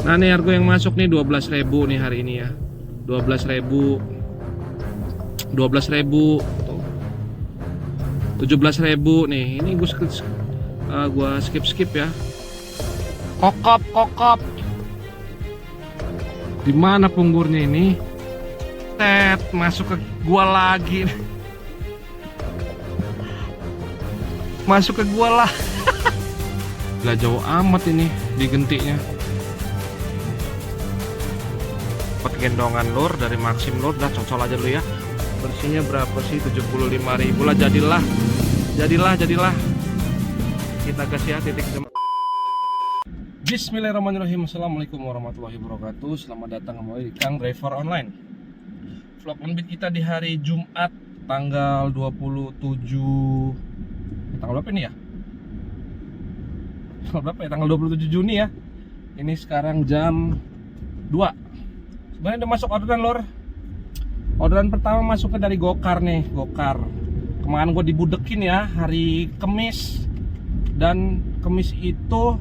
Nah nih harga yang masuk nih 12.000 nih hari ini ya. 12.000, 12.000 tuh. 17.000 nih. Ini gua skip ya. Kokop. Di mana punggurnya ini? Tet, masuk ke gua lagi. Masuk ke gua lah. Gak jauh amat ini digentinya. Dapat gendongan lur dari Maxim Lur, dah cocol aja dulu ya. Bersihnya berapa sih? 75.000 lah. Jadilah. Kita gas ya, titik jam. Bismillahirrahmanirrahim. Assalamualaikum warahmatullahi wabarakatuh. Selamat datang kembali di Kang Driver Online. Vlog on beat kita di hari Jumat tanggal 27. Tanggal berapa ini ya? Tanggal 27 Juni ya. Ini sekarang jam 2. Sebenarnya udah masuk orderan lor. Orderan pertama masuknya dari Gokar nih, Gokar. Kemarin gue dibudekin ya hari Kamis. Dan Kamis itu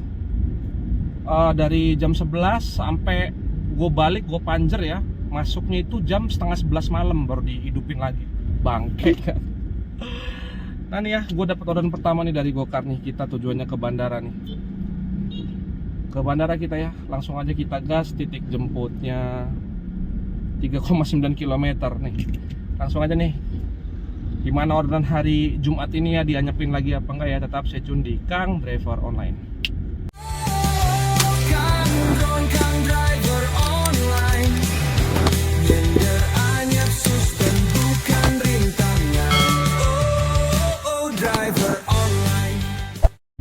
dari jam 11 sampai gue balik, gue panjer ya. Masuknya itu jam setengah 11 malam baru dihidupin lagi. Bangke kan. Nah nih ya, gue dapet orderan pertama nih dari Gokar nih. Kita tujuannya ke bandara nih. Ke bandara kita ya. Langsung aja kita gas, titik jemputnya 3,9 km nih. Langsung aja nih. Gimana orderan hari Jumat ini ya, dianyepin lagi apa enggak ya. Tetap stay tune di Kang Driver Online.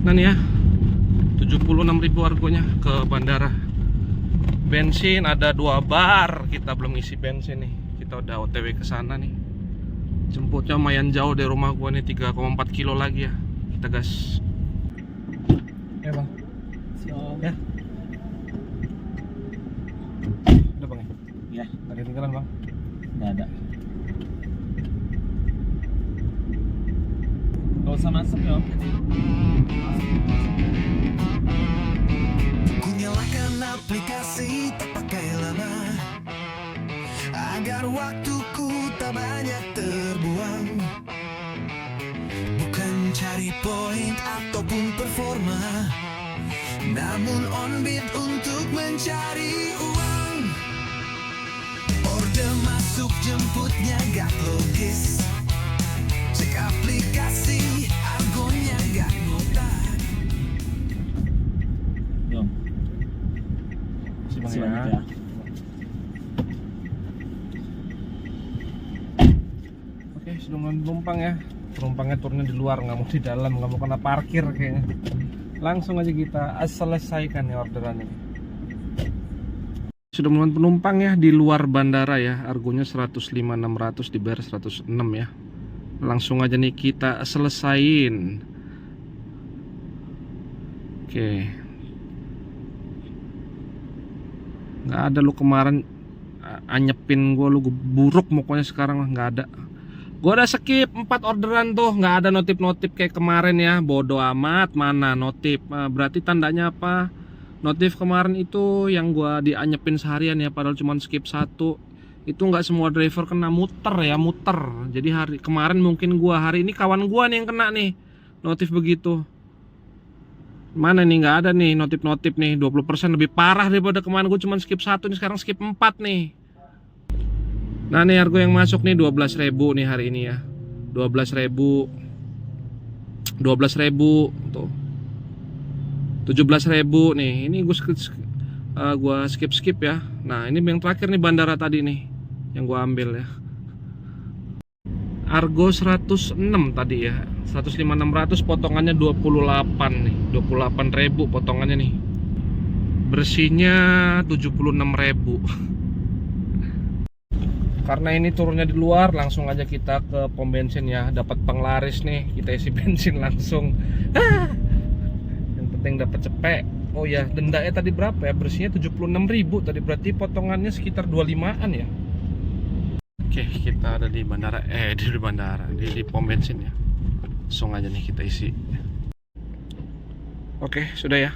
Nah nih ya, 76.000 harganya ke bandara. Bensin ada 2 bar, kita belum isi bensin nih. Kita udah OTW ke sana nih. Jemputnya lumayan jauh dari rumah gua nih, 3,4 kilo lagi ya. Kita gas. Ya bang. Siap. Ya. Udah bang ya? Ya, Gak ada tinggalan bang? nggak ada. Gak usah masuk ya. Kunyalakan aplikasi tak pakai lama agar waktuku tak banyak terbuang. Bukan cari poin ataupun performa, namun on beat untuk mencari uang. Order masuk jemputnya gak logis. Cek aplikasi argonya gak ngotak. Yo, Si bang masih banyak ya. ya. Oke, sudah mulai penumpang ya. Penumpangnya turunnya di luar, nggak mau di dalam, nggak mau kena parkir kayaknya. Langsung aja kita selesaikan ya orderan ini. Sudah mulai penumpang ya di luar bandara ya. Argonya 105.600, dibayar 106 ya. Langsung aja nih kita selesain. Oke. Nggak ada lu kemarin anyepin gue, lu buruk pokoknya sekarang lah, nggak ada. Gue udah skip 4 orderan tuh, nggak ada notif-notif kayak kemarin ya. Bodoh amat, mana notif. Berarti tandanya apa? Notif kemarin itu yang gue dianyepin seharian ya, padahal cuma skip 1. Itu nggak semua driver kena, muter ya, muter. Jadi hari kemarin mungkin gue, hari ini kawan gue nih yang kena nih notif begitu. Mana nih, nggak ada nih notif-notif nih. 20% lebih parah daripada kemarin gue cuma skip 1 nih, sekarang skip 4 nih. Nah nih harga yang masuk nih 12.000 nih hari ini ya. 12.000 tuh. 17.000 nih. Ini gua skip ya. Nah ini yang terakhir nih bandara tadi nih yang gua ambil ya. Argo 106 tadi ya. 105.600 potongannya 28 nih. 28.000 potongannya nih. Bersihnya 76.000. Karena ini turunnya di luar, langsung aja kita ke pom bensin ya. Dapat penglaris nih, kita isi bensin langsung. Yang penting dapat cepet. Oh ya, dendanya tadi berapa ya? Bersihnya 76.000 tadi, berarti potongannya sekitar 25-an ya. Oke, kita ada di bandara, di pom bensin ya. Langsung aja nih kita isi. Oke, sudah ya.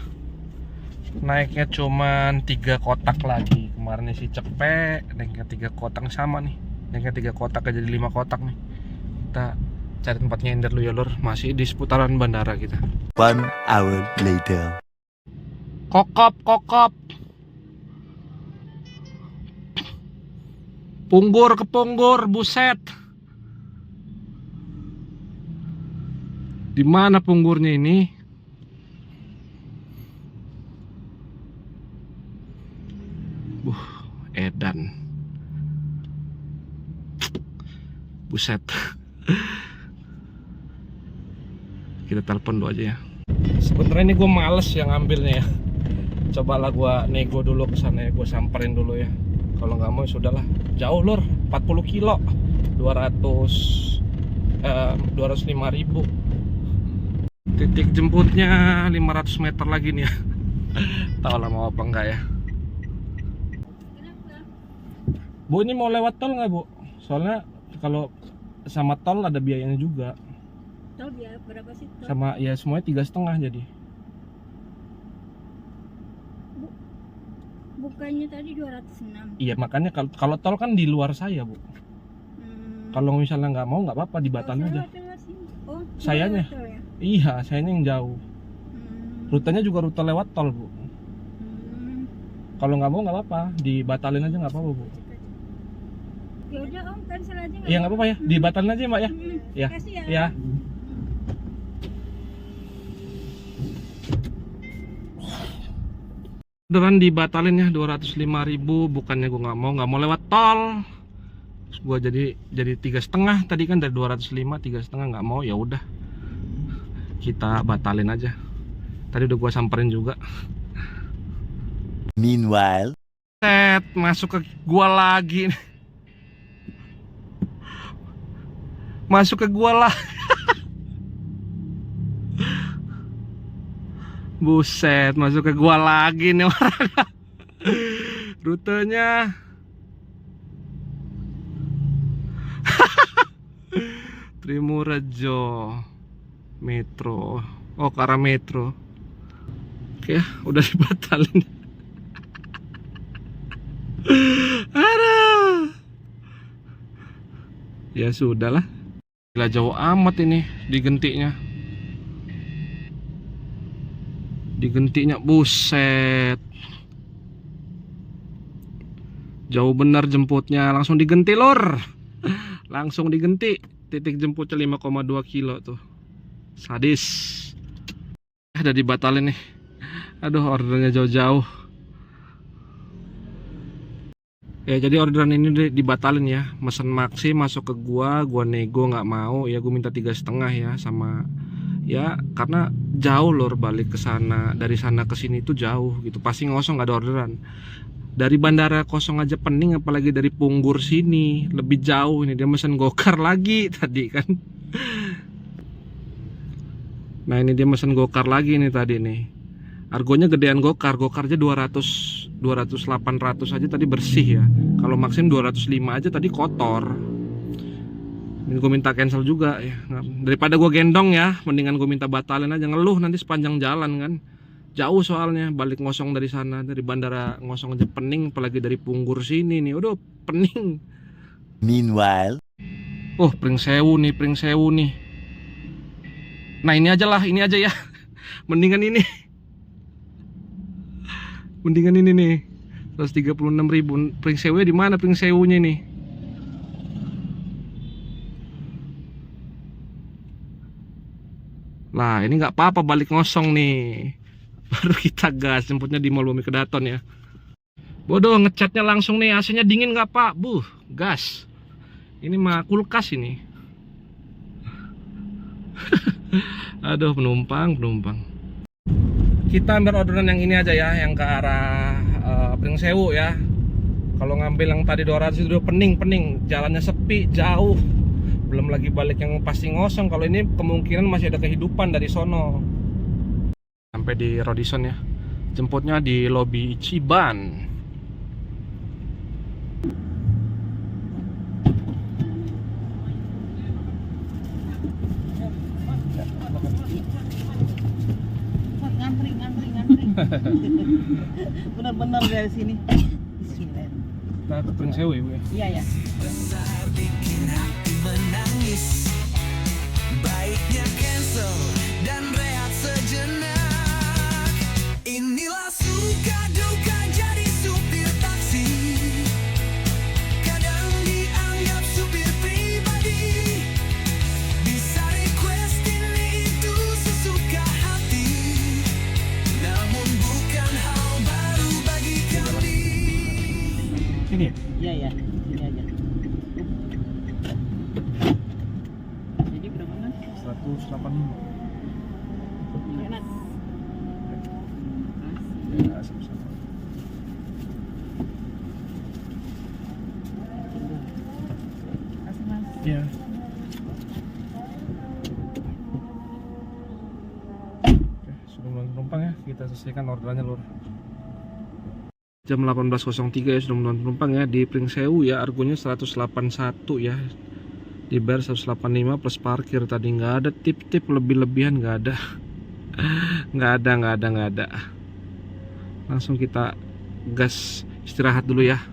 naiknya cuman 3 kotak lagi. Kemarin si cepet naiknya 3 kotak sama nih, naiknya 3 kotak jadi 5 kotak nih. Kita cari tempat nyender dulu ya lur, masih di seputaran bandara kita. 1 hour later. Kokop Punggur ke Punggur, buset. Di mana Punggurnya ini? Edan. Buset. Kita telepon dulu aja ya. Sebenarnya ini gue males yang ngambilnya ya. Cobalah gue nego dulu ke sana ya, gue samperin dulu ya. Kalau nggak mau sudahlah. Jauh lur, 40 kilo, 205.000. Titik jemputnya 500 meter lagi nih ya. Tahu lah mau apa enggak ya. Bu, ini mau lewat tol nggak Bu? Soalnya kalau sama tol ada biayanya juga. Tol biaya berapa sih tol? Sama ya semuanya 3,5 jadi. Bukannya tadi 206. Iya makanya kalau tol kan di luar saya Bu. Kalau misalnya nggak mau nggak apa-apa, dibatalin aja. Oh, Sayanya. tol ya? Iya, sayanya yang jauh. Rutenya juga rute lewat tol Bu. Kalau nggak mau nggak apa-apa, dibatalin aja nggak apa-apa Bu. Ya udah Om, cancel aja nggak? Iya nggak apa-apa ya, dibatalin aja Mbak ya. Ya. Kasih ya. Ya. Beneran dibatalin ya 205.000, bukannya gue nggak mau lewat tol. Terus gue jadi 3,5 tadi kan dari 205, 3,5 nggak mau, ya udah kita batalin aja. Tadi udah gue samperin juga. Meanwhile, Set, masuk ke gua lagi. Masuk ke gua lah. Buset, masuk ke gua lagi nih orang. Rutenya Trimorejo Metro. Oh, ke arah Metro. Oke, udah dibatalin. Aduh. Ya sudahlah. Gila jauh amat ini digentinya. Digentinya buset. Jauh bener jemputnya, langsung digenti lor. Langsung digenti. Titik jemputnya 5,2 kilo tuh. Sadis. Udah dibatalin nih. Aduh, ordernya jauh-jauh. Ya jadi orderan ini dibatalin ya. Mesen Maxi masuk ke gua nego nggak mau ya, gua minta 3,5 ya, sama ya karena jauh lor balik ke sana, dari sana ke sini tuh jauh gitu, pasti ngosong, nggak ada orderan. Dari bandara kosong aja pening, apalagi dari Punggur sini lebih jauh. Ini dia mesen gokar lagi tadi kan. Nah ini dia mesen gokar lagi nih tadi nih. Argonya gedean gokarnya 200 800 aja tadi bersih ya. Kalau maksim 205 aja tadi kotor. Ini gue minta cancel juga ya. Daripada gue gendong ya, mendingan gue minta batalin aja, ngeluh nanti sepanjang jalan kan. Jauh soalnya, balik ngosong dari sana, dari bandara ngosong aja pening, apalagi dari Punggur sini nih, udah pening. meanwhile, Oh, Pring Sewu nih. Nah ini aja lah, ini aja ya. Mendingan ini nih 136.000. Pring Sewu di mana Pring Sewunya nih? Lah ini nggak apa-apa, balik ngosong nih. Baru kita gas, jemputnya di Mall Bumi Kedaton ya. Bodoh, ngecatnya langsung nih, AC-nya dingin nggak Pak? Gas. Ini mah kulkas ini. Aduh, penumpang. Kita ambil orderan yang ini aja ya, yang ke arah Pring Sewu ya. Kalau ngambil yang tadi 200 itu udah pening, jalannya sepi, jauh. Belum lagi balik yang pasti ngosong. Kalau ini kemungkinan masih ada kehidupan dari sono. Sampai di Rodison ya. Jemputnya di lobi Ichiban. Ngantri. Benar-benar dari sini. Bismillah. Kita ke Pring Sewu ya, Bu, ya. Iya ya. Besar bikin hati menangis. Baiknya cancel dan rehat sejenak. Inilah suka duka jadi supir taksi. Kadang dianggap supir pribadi. Bisa request ini itu sesuka hati. Namun bukan hal baru bagi kami. Ini ya? Iya ya. Sini aja. Jadi berapa mas? 185. Enak. Ya, sama-sama. Kasih mas. Iya. Oke, sudah mulai penumpang ya. Kita selesaikan orderannya, Lur. Jam 18.03 ya, sudah mulai penumpang ya di Pring Sewu ya. Argonya 181 ya. Dibayar 185 plus parkir. Tadi nggak ada tip-tip lebih-lebihan, nggak ada. nggak ada. Langsung kita gas istirahat dulu ya.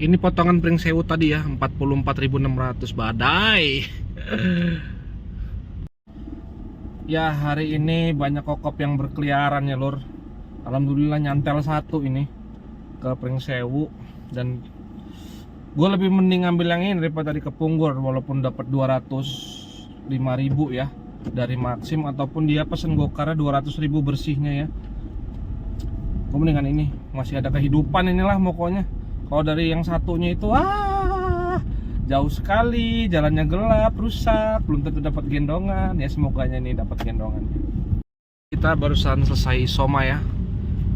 Ini potongan Pring Sewu tadi ya, 44.600 badai. Ya, hari ini banyak kokop yang berkeliaran ya, Lur. Alhamdulillah nyantel satu ini ke Pring Sewu, dan gue lebih mending ngambil yang ini daripada tadi ke Punggur, walaupun dapat 205.000 ya dari Maxim, ataupun dia pesen gokarnya 200.000 bersihnya ya. Gue mendingan ini, masih ada kehidupan inilah pokoknya. Kalau dari yang satunya itu jauh sekali, jalannya gelap, rusak, belum tentu dapat gendongan. Ya semoganya nih dapat gendongan. Kita barusan selesai soma ya.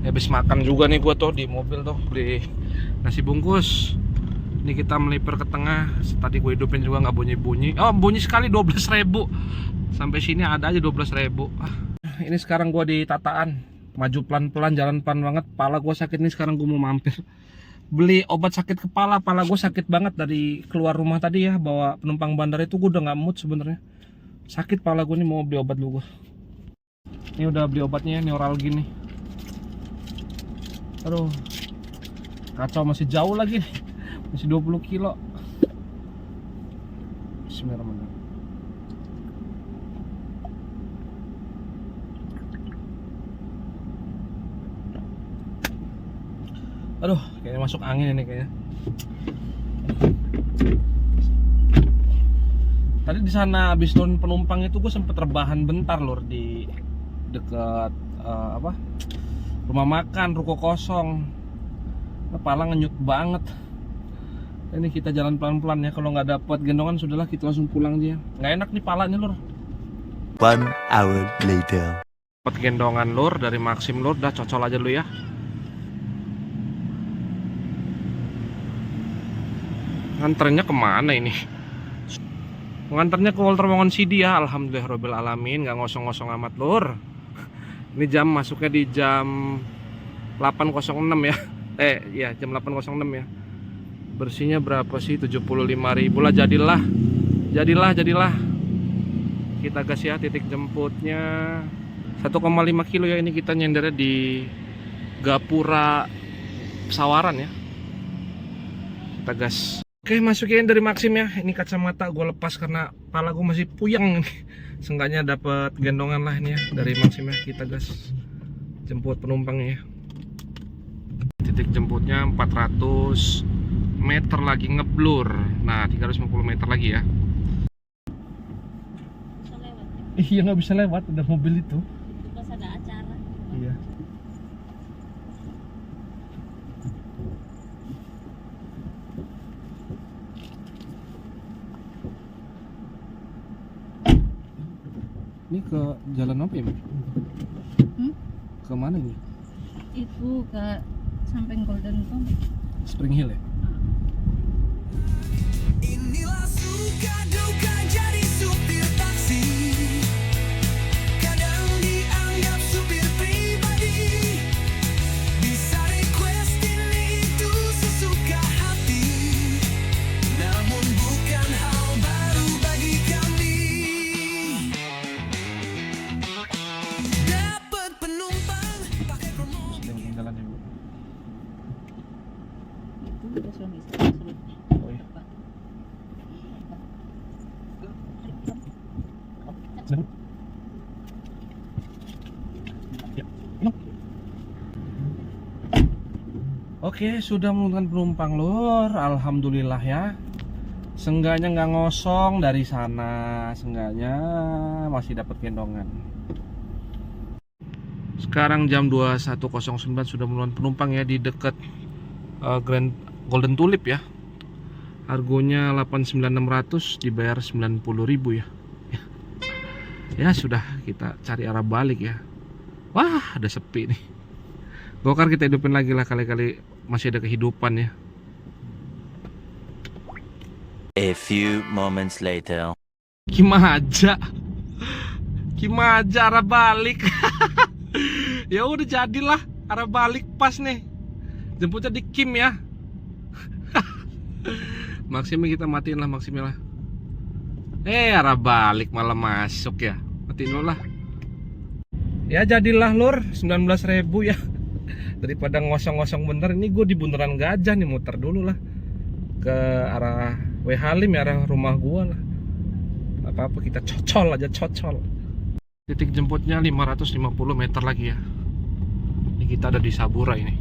Habis makan juga nih gua tuh di mobil tuh, beli nasi bungkus. Ini kita melipir ke tengah. Tadi gue hidupin juga nggak bunyi-bunyi. Oh, bunyi sekali 12.000. Sampai sini ada aja 12.000. Ini sekarang gua di Tataan. Maju pelan-pelan, jalan pelan banget. Kepala gua sakit nih, sekarang gua mau mampir beli obat sakit kepala. Kepala gue sakit banget dari keluar rumah tadi ya, bawa penumpang bandara itu gue udah nggak mood sebenarnya. Sakit kepala gue nih, mau beli obat dulu gue. Ini udah beli obatnya, neuralgi nih. Aduh, kacau, masih jauh lagi nih. Masih 20 kilo. Bismillahirrahmanirrahim. Aduh, kayaknya masuk angin ini kayaknya. Tadi di sana habis turun penumpang itu gue sempet rebahan bentar, Lur, di dekat rumah makan, ruko kosong. Kepala ngenyut banget. Ini kita jalan pelan-pelan ya. Kalau nggak dapat gendongan sudahlah, kita langsung pulang dia. Nggak enak nih palanya, Lur. 1 hour later. Dapat gendongan, Lur, dari Maxim, Lur. Udah cocol aja dulu ya. Nganternya kemana ini? Nganternya ke Walter Mangon Sidi ya. Alhamdulillah alamin, nggak ngosong-ngosong amat, Lur. Ini jam masuknya di jam 8.06 ya. Ya jam 8.06 ya. Bersihnya berapa sih? 75.000 lah. Jadilah. Kita gas ya, titik jemputnya 1,5 kilo ya. Ini kita nyendernya di Gapura Sawaran ya. Kita gas. Oke, masukin dari Maxim ya. Ini kacamata gue lepas karena kepala gue masih puyeng. Seenggaknya dapat gendongan lah ini ya dari Maxim ya. Kita gas jemput penumpangnya ya. Titik jemputnya 400 meter lagi ngeblur. Nah, 350 meter lagi ya. Bisa lewat. Iya, nggak bisa lewat, udah mobil itu. Pas ada acara. Iya. Ini ke jalan apa ya, Mbak? Ke mana ini? Itu ke samping Golden Pond. Spring Hill ya? Inilah suka duka jadi supir taksi. Kadang dianggap supir pribadi. Bisa request ini itu sesuka hati. Namun bukan hal baru bagi kami. Dapat penumpang Ada suami istri. Oh, iya. Oke, sudah menurunkan penumpang lur. Alhamdulillah ya. Seenggaknya nggak ngosong dari sana. Seenggaknya masih dapat gendongan. Sekarang jam 21.09 sudah menurunkan penumpang ya di dekat Grand Golden Tulip ya. Harganya 89.600, dibayar 90.000 ya. Ya sudah, kita cari arah balik ya. Wah, ada sepi nih. Gokar kita hidupin lagi lah, kali-kali masih ada kehidupan ya. A few moments later. Kimaja arah balik. Ya udah jadilah arah balik pas nih. Jemputnya di Kim ya. Maksimnya kita matiin lah maksimnya lah. Arah balik malah masuk ya. Matiin dulu lah. Ya jadilah lur 19.000 ya. Daripada ngosong-ngosong bener, ini gue di bundaran Gajah nih, muter dulu lah ke arah W Halim ya, arah rumah gue lah. Apa-apa kita cocol aja, cocol. Titik jemputnya 550 meter lagi ya. Ini kita ada di Sabura ini.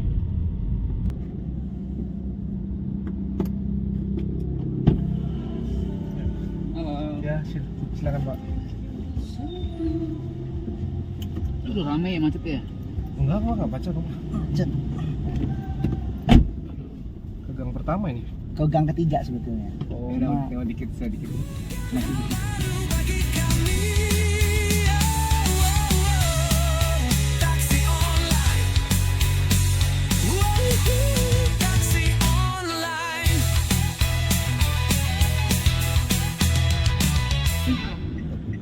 Halo. Ya silakan Pak. Udah rame ya macet ya? Enggak baca rumah. Macet. Ke gang pertama ini. Ke gang ketiga sebetulnya. Oh, Cuma dikit sedikit. masih dikit. Taksi online. Taksi online.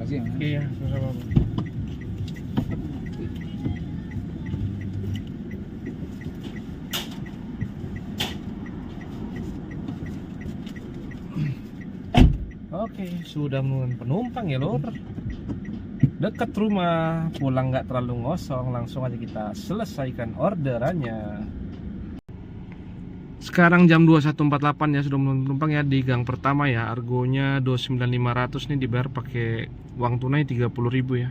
Kasih ya. Iya, sama-sama. Oke, sudah menurunkan penumpang ya lor. Dekat rumah, pulang nggak terlalu ngosong, langsung aja kita selesaikan orderannya. Sekarang jam 21.48 ya, sudah menurunkan penumpang ya di gang pertama ya. Argonya 29.500 nih, dibayar pakai uang tunai 30.000 ya.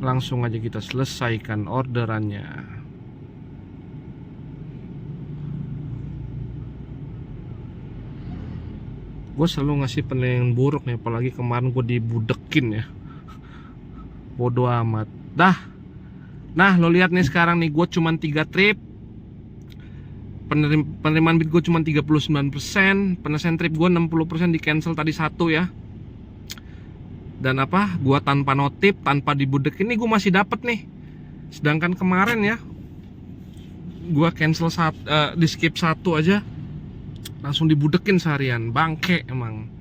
Langsung aja kita selesaikan orderannya. Gue selalu ngasih penilaian buruk nih, apalagi kemarin gue dibudekin ya. Bodoh amat. Nah lo lihat nih sekarang nih, gue cuman 3 trip. Penerimaan bid gue cuma 39%, penyelesaian trip gue 60% di cancel tadi 1 ya. Dan apa? Gue tanpa notif, tanpa dibudekin nih gue masih dapet nih. Sedangkan kemarin ya, gue cancel di skip 1 aja, langsung dibudekin seharian, bangke emang.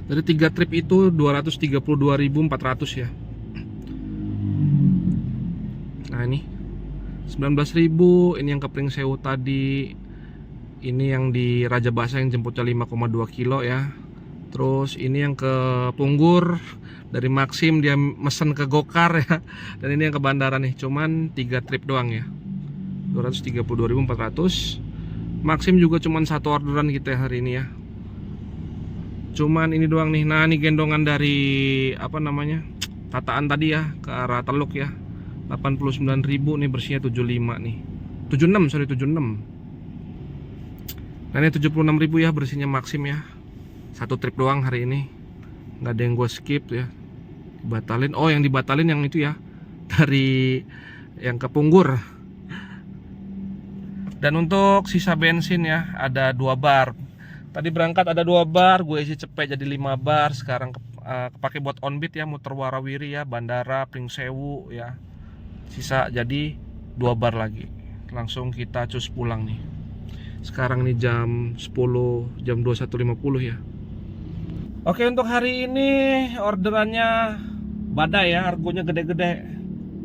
Dari 3 trip itu 232.400 ya. Nah ini 19.000, ini yang ke Pringsewu tadi. Ini yang di Raja Basa yang jemputnya 5,2 kilo ya. Terus ini yang ke Punggur dari Maxim, dia mesen ke Gokar ya. Dan ini yang ke bandara nih, cuman 3 trip doang ya, 232.400. Maxim juga cuman 1 orderan kita hari ini ya. Cuman ini doang nih. Nah ini gendongan dari apa namanya, Tataan tadi ya, ke arah Teluk ya, 89.000 nih, bersihnya 75 nih, 76. Nah ini 76.000 ya bersihnya Maxim ya. 1 trip doang hari ini, nggak ada yang gue skip ya, dibatalin. Oh yang dibatalin yang itu ya, dari yang ke Punggur. Dan untuk sisa bensin ya, ada 2 bar. Tadi berangkat ada 2 bar, gue isi cepet jadi 5 bar. Sekarang kepake buat onbit ya, muter Warawiri ya, bandara, Pringsewu ya. Sisa jadi 2 bar lagi. Langsung kita cus pulang nih. Sekarang nih jam 10, jam 21.50 ya. Oke, untuk hari ini orderannya badai ya, harganya gede-gede.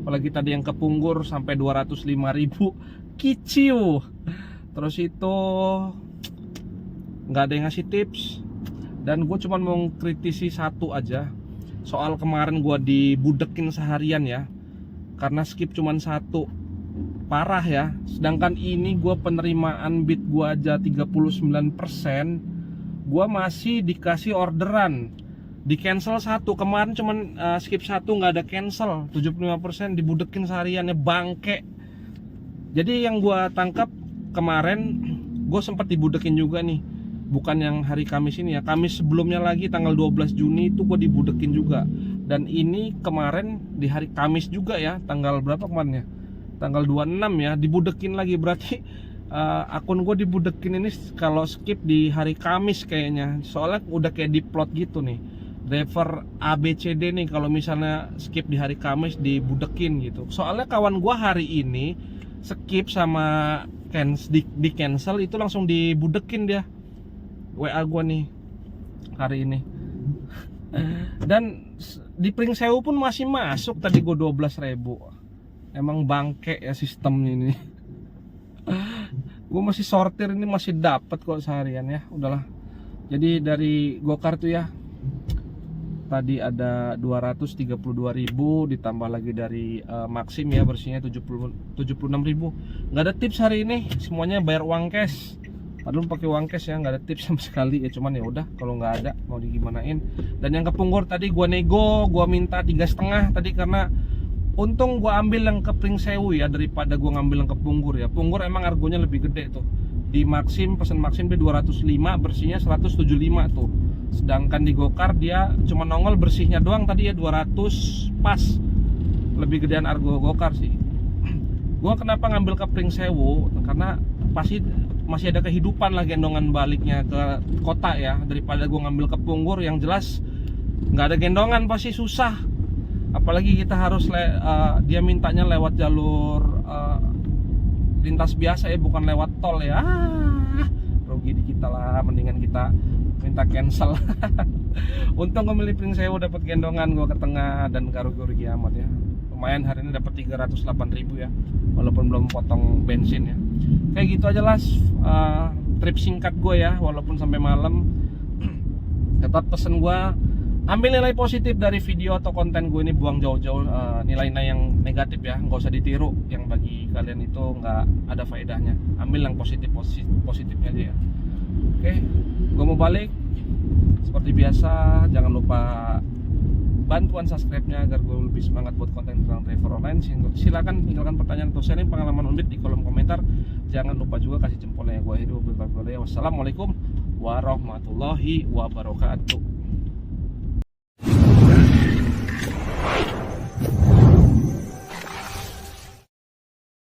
Apalagi tadi yang ke Punggur sampai 205.000. Kiciu. Terus itu nggak ada yang ngasih tips. Dan gue cuma mau kritisi 1 aja, soal kemarin gue dibudekin seharian ya, karena skip cuma 1. parah ya. Sedangkan ini gue penerimaan bid gue aja 39%, gue masih dikasih orderan, di cancel satu. Kemarin cuman skip satu, nggak ada cancel. 75% dibudekin sehariannya, bangke. Jadi yang gue tangkap kemarin, gue sempat dibudekin juga nih. Bukan yang hari Kamis ini ya, Kamis sebelumnya lagi tanggal 12 Juni itu gue dibudekin juga. Dan ini kemarin di hari Kamis juga ya, tanggal berapa kemarin ya, tanggal 26 ya, dibudekin lagi. Berarti akun gue dibudekin ini kalau skip di hari Kamis kayaknya. Soalnya udah kayak diplot gitu nih, driver ABCD nih, kalau misalnya skip di hari Kamis dibudekin gitu. Soalnya kawan gue hari ini skip sama di cancel itu langsung dibudekin dia, WA gue nih hari ini. Dan di Pringsewu pun masih masuk tadi gue 12.000. Emang bangke ya sistemnya ini. Gue masih sortir ini masih dapat kok seharian ya. Udahlah. Jadi dari Gokar tuh ya, tadi ada 232.000, ditambah lagi dari Maxim ya, bersihnya 76.000. Nggak ada tips hari ini, semuanya bayar uang cash. Padahal pakai uang cash ya, nggak ada tips sama sekali ya. Cuman ya udah, kalau nggak ada mau digimanain. Dan yang ke Punggur tadi gua nego, gua minta 3,5 tadi, karena untung gua ambil yang ke Pringsewu ya daripada gua ngambil yang ke Punggur ya. Punggur emang argonya lebih gede tuh. Di Maxim, pesan Maxim dia 205, bersihnya 175 tuh. Sedangkan di Gokar dia cuma nongol bersihnya doang tadi ya 200 pas. Lebih gedean argo Gokar sih. Gua kenapa ngambil ke Pringsewu? Karena pasti masih ada kehidupan lah gendongan baliknya ke kota ya, daripada gue ngambil ke Punggur yang jelas nggak ada gendongan, pasti susah. Apalagi kita harus dia mintanya lewat jalur lintas biasa ya, bukan lewat tol ya. Rugi di kita lah, mendingan kita minta cancel. Untung gue milih Pringsewu, dapat gendongan gue ke tengah dan rugi amat ya. Lumayan hari ini dapat 308.000 ya, walaupun belum potong bensin ya. Kayak gitu aja lah trip singkat gue ya, walaupun sampai malam. Tetap pesen gue, ambil nilai positif dari video atau konten gue ini, buang jauh-jauh nilai-nilai yang negatif ya, nggak usah ditiru. Yang bagi kalian itu nggak ada faedahnya, ambil yang positifnya aja ya. Oke, gue mau balik. Seperti biasa, jangan lupa bantuan subscribe-nya agar gue lebih semangat buat konten tentang driver online. Silakan tinggalkan pertanyaan atau sharing pengalaman Undit di kolom komentar. Jangan lupa juga kasih jempolnya. Gue Heru berkata, wassalamualaikum warahmatullahi wabarakatuh.